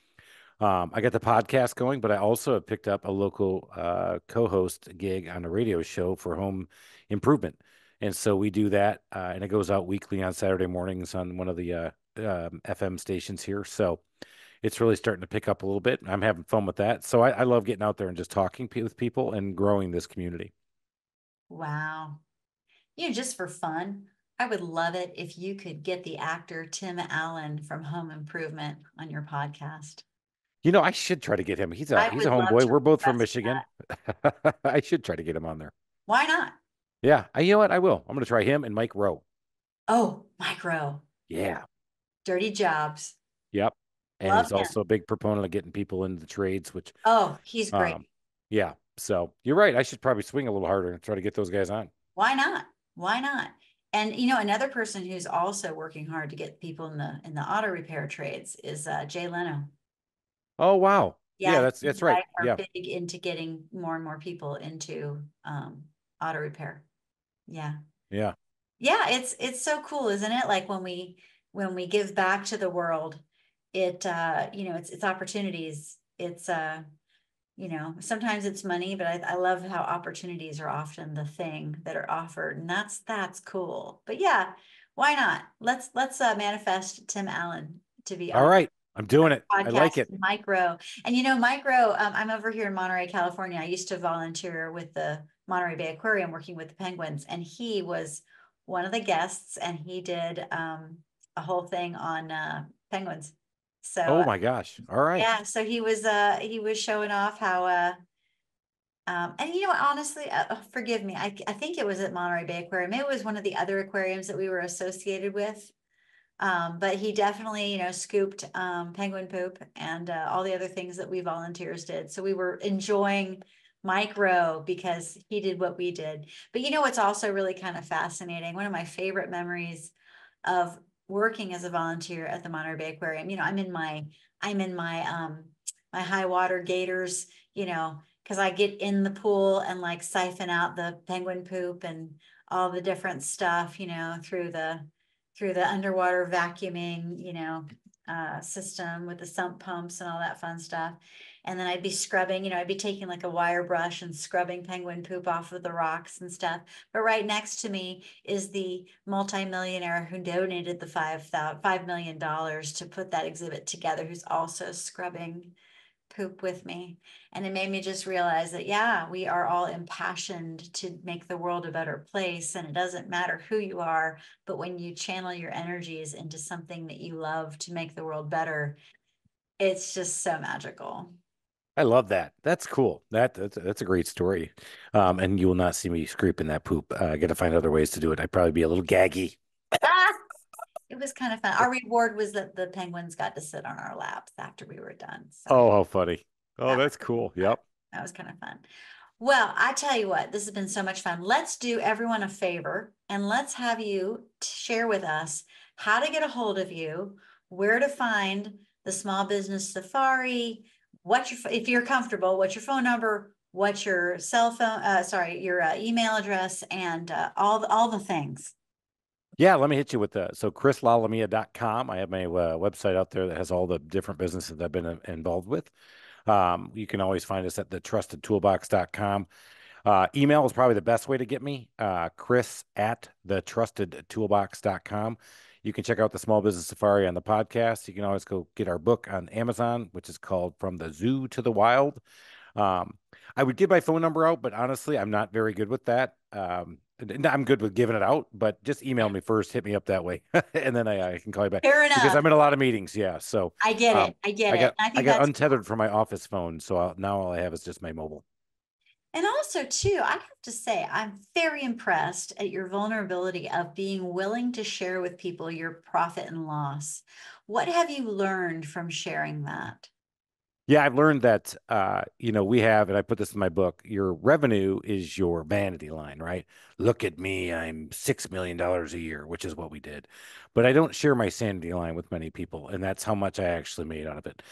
I got the podcast going, but I also have picked up a local co-host gig on a radio show for home improvement. And so we do that, and it goes out weekly on Saturday mornings on one of the FM stations here. So it's really starting to pick up a little bit. I'm having fun with that. So I love getting out there and just talking with people and growing this community. Wow. Just for fun, I would love it if you could get the actor Tim Allen from Home Improvement on your podcast. I should try to get him. He's a I he's a would love homeboy. to We're both from request Michigan. that. I should try to get him on there. Why not? Yeah, you know what? I will. I'm going to try him and Mike Rowe. Oh, micro, Yeah. dirty jobs. Yep. And Love he's him. also a big proponent of getting people into the trades, which, Oh, he's great. um, yeah. So you're right. I should probably swing a little harder and try to get those guys on. Why not? Why not? And another person who's also working hard to get people in the auto repair trades is Jay Leno. Oh, wow. Yeah, Yeah, he and that's his right. wife are Yeah. big into getting more and more people into auto repair. Yeah. Yeah. Yeah, it's so cool, isn't it? Like when we give back to the world, it's opportunities. It's sometimes it's money, but I love how opportunities are often the thing that are offered, and that's cool. But yeah, why not? Let's manifest Tim Allen to be All on right. I'm doing it. I podcast like it. Micro. And Micro, I'm over here in Monterey, California. I used to volunteer with the Monterey Bay Aquarium working with the penguins, and he was one of the guests, and he did a whole thing on penguins. So Oh my gosh. All right. yeah, so he was showing off how and honestly, forgive me, I think it was at Monterey Bay Aquarium. It was one of the other aquariums that we were associated with. But he definitely, scooped penguin poop and all the other things that we volunteers did. So we were enjoying Micro because he did what we did. But what's also really kind of fascinating? One of my favorite memories of working as a volunteer at the Monterey Bay Aquarium. I'm in my high water gaiters, because I get in the pool and like siphon out the penguin poop and all the different stuff, through the underwater vacuuming, system with the sump pumps and all that fun stuff. And then I'd be scrubbing, I'd be taking like a wire brush and scrubbing penguin poop off of the rocks and stuff. But right next to me is the multimillionaire who donated the $5 million to put that exhibit together, who's also scrubbing poop with me. And it made me just realize that, yeah, we are all impassioned to make the world a better place. And it doesn't matter who you are, but when you channel your energies into something that you love to make the world better, it's just so magical. I love that. That's cool. That's a great story. And you will not see me scraping that poop. I got to find other ways to do it. I'd probably be a little gaggy. Ah, it was kind of fun. Our reward was that the penguins got to sit on our laps after we were done. So Oh, how funny. Oh, that was that's cool. fun. Yep. That was kind of fun. Well, I tell you what, this has been so much fun. Let's do everyone a favor and let's have you share with us how to get a hold of you, where to find the Small Business Safari, if you're comfortable, what's your phone number, what's your cell phone, your email address, and all the things. Yeah, let me hit you with so chrislalomia.com. I have my website out there that has all the different businesses that I've been involved with. You can always find us at the trustedtoolbox.com. Email is probably the best way to get me. Chris at the trustedtoolbox.com. You can check out the Small Business Safari on the podcast. You can always go get our book on Amazon, which is called From the Zoo to the Wild. I would give my phone number out, but honestly, I'm not very good with that. And I'm good with giving it out, but just email me first, hit me up that way, and then I can call you back Fair because enough. I'm in a lot of meetings. Yeah, so I get it. I get I it. got I I think got that's untethered from my office phone, so now all I have is just my mobile. And also, too, I have to say, I'm very impressed at your vulnerability of being willing to share with people your profit and loss. What have you learned from sharing that? Yeah, I've learned that we have, and I put this in my book, your revenue is your vanity line, right? Look at me, I'm $6 million a year, which is what we did. But I don't share my sanity line with many people, and that's how much I actually made out of it.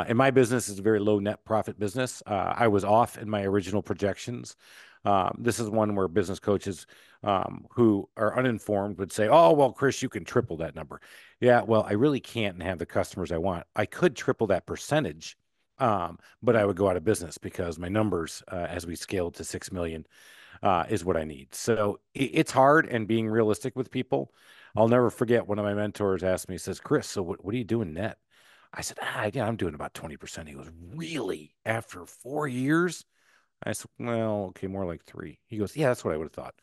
In my business, it's a very low net profit business. I was off in my original projections. This is one where business coaches who are uninformed would say, "Oh, well, Chris, you can triple that number." Yeah, well, I really can't have the customers I want. I could triple that percentage, but I would go out of business because my numbers, as we scaled to 6 million, is what I need. So it's hard and being realistic with people. I'll never forget one of my mentors asked me, he says, Chris, so what are you doing net? I said, yeah, I'm doing about 20%. He goes, really? After 4 years? I said, well, okay, more like three. He goes, yeah, that's what I would have thought.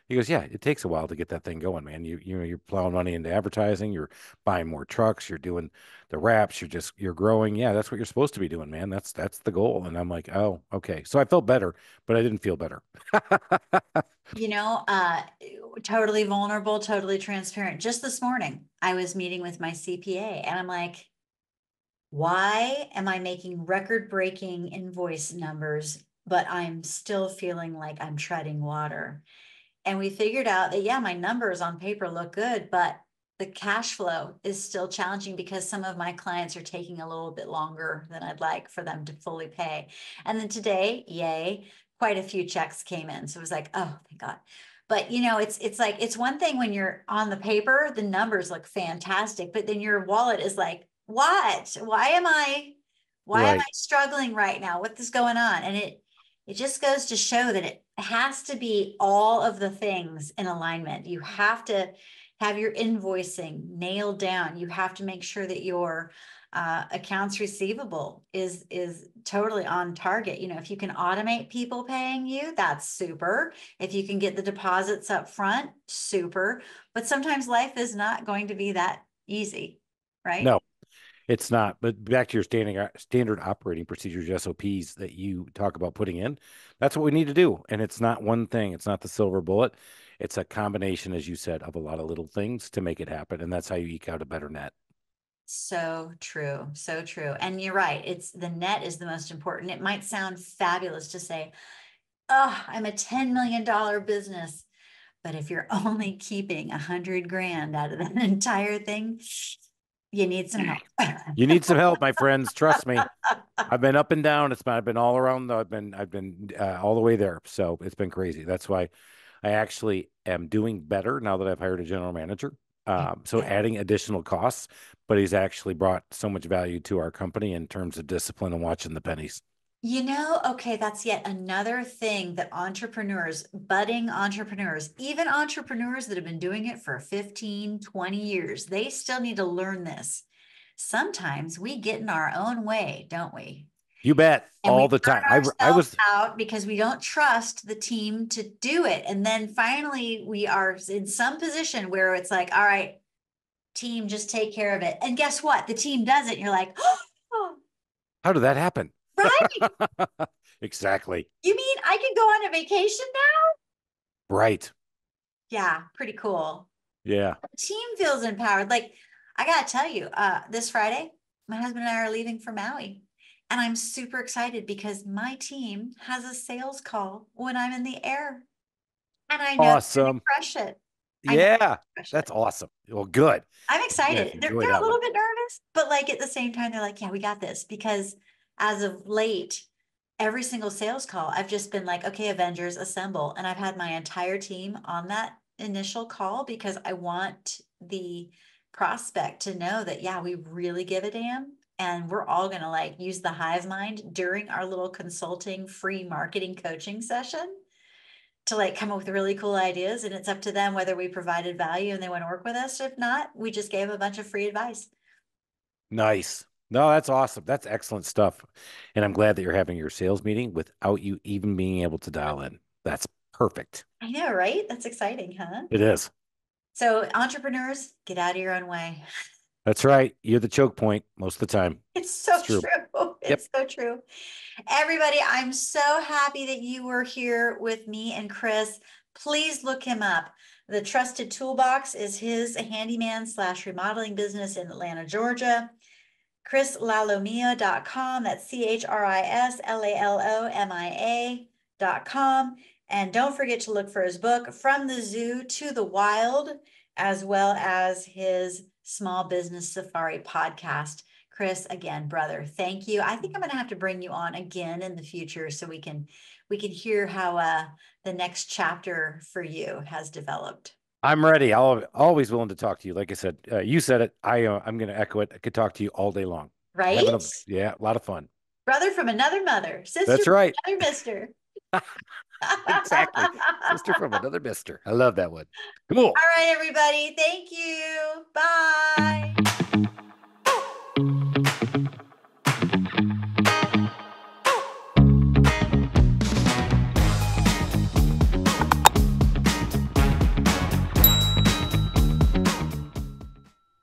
He goes, yeah, it takes a while to get that thing going, man. You're plowing money into advertising, you're buying more trucks, you're doing the wraps, you're growing. Yeah, that's what you're supposed to be doing, man. That's the goal. And I'm like, oh, okay. So I felt better, but I didn't feel better. You know, uh, Totally vulnerable, totally transparent. Just this morning, I was meeting with my CPA and I'm like, why am I making record-breaking invoice numbers, but I'm still feeling like I'm treading water? And we figured out that, yeah, my numbers on paper look good, but the cash flow is still challenging because some of my clients are taking a little bit longer than I'd like for them to fully pay. And then today, yay, quite a few checks came in. So it was like, oh, thank God. But it's like it's one thing when you're on the paper, the numbers look fantastic, but then your wallet is like, what? Why am I Right. struggling right now? What is going on? And it just goes to show that it has to be all of the things in alignment. You have to have your invoicing nailed down. You have to make sure that your accounts receivable is totally on target. If you can automate people paying you, that's super. If you can get the deposits up front, super. But sometimes life is not going to be that easy, right? No, it's not. But back to your standard operating procedures, SOPs that you talk about putting in, that's what we need to do. And it's not one thing. It's not the silver bullet. It's a combination, as you said, of a lot of little things to make it happen. And that's how you eke out a better net. So true. So true. And you're right. It's the net is the most important. It might sound fabulous to say, oh, I'm a $10 million business. But if you're only keeping 100 grand out of that entire thing, you need some help. You need some help, my friends. Trust me. I've been up and down. I've been all around. I've been all the way there. So it's been crazy. That's why I actually am doing better now that I've hired a general manager. So Good. adding additional costs, but he's actually brought so much value to our company in terms of discipline and watching the pennies. Okay, that's yet another thing that entrepreneurs, budding entrepreneurs, even entrepreneurs that have been doing it for 15, 20 years, they still need to learn this. Sometimes we get in our own way, don't we? You bet, And we all the time. burn I ourselves was out because we don't trust the team to do it. And then finally, we are in some position where it's like, all right, team, just take care of it. And guess what? The team does it. And you're like, oh, How did that happen? right. Exactly. You mean I can go on a vacation now? Right. Yeah, pretty cool. Yeah. The team feels empowered. Like, I gotta tell you, this Friday, my husband and I are leaving for Maui. And I'm super excited because my team has a sales call when I'm in the air. And I know they're gonna Awesome. crush it. I know they're Yeah. gonna crush it. That's awesome. Well, good. I'm You guys excited. They're enjoy they're a that one. little bit nervous, but like at the same time, they're like, yeah, we got this. Because as of late, every single sales call, I've just been like, okay, Avengers, assemble. And I've had my entire team on that initial call because I want the prospect to know that, yeah, we really give a damn. And we're all gonna like use the hive mind during our little consulting free marketing coaching session to like come up with really cool ideas. And it's up to them whether we provided value and they want to work with us. If not, we just gave a bunch of free advice. Nice. No, that's awesome. That's excellent stuff. And I'm glad that you're having your sales meeting without you even being able to dial in. That's perfect. I know, right? That's exciting, huh? It is. So entrepreneurs, get out of your own way. That's right. You're the choke point most of the time. It's It's so true. true. Yep. It's so true. Everybody, I'm so happy that you were here with me and Chris. Please look him up. The Trusted Toolbox is his handyman slash remodeling business in Atlanta, Georgia. ChrisLalomia.com. That's ChrisLalomia.com. And don't forget to look for his book, From the Zoo to the Wild, as well as his Small Business Safari podcast. Chris, again, brother, thank you. I think I'm going to have to bring you on again in the future so we can hear how the next chapter for you has developed. I'm ready. I'll always willing to talk to you. Like I said, you said it. I'm going to echo it. I could talk to you all day long. Right? Yeah, a lot of fun. Brother from another mother, sister That's from right. another mister. Exactly. Sister from another mister. I love that one. Cool. All right, everybody. Thank you. Bye.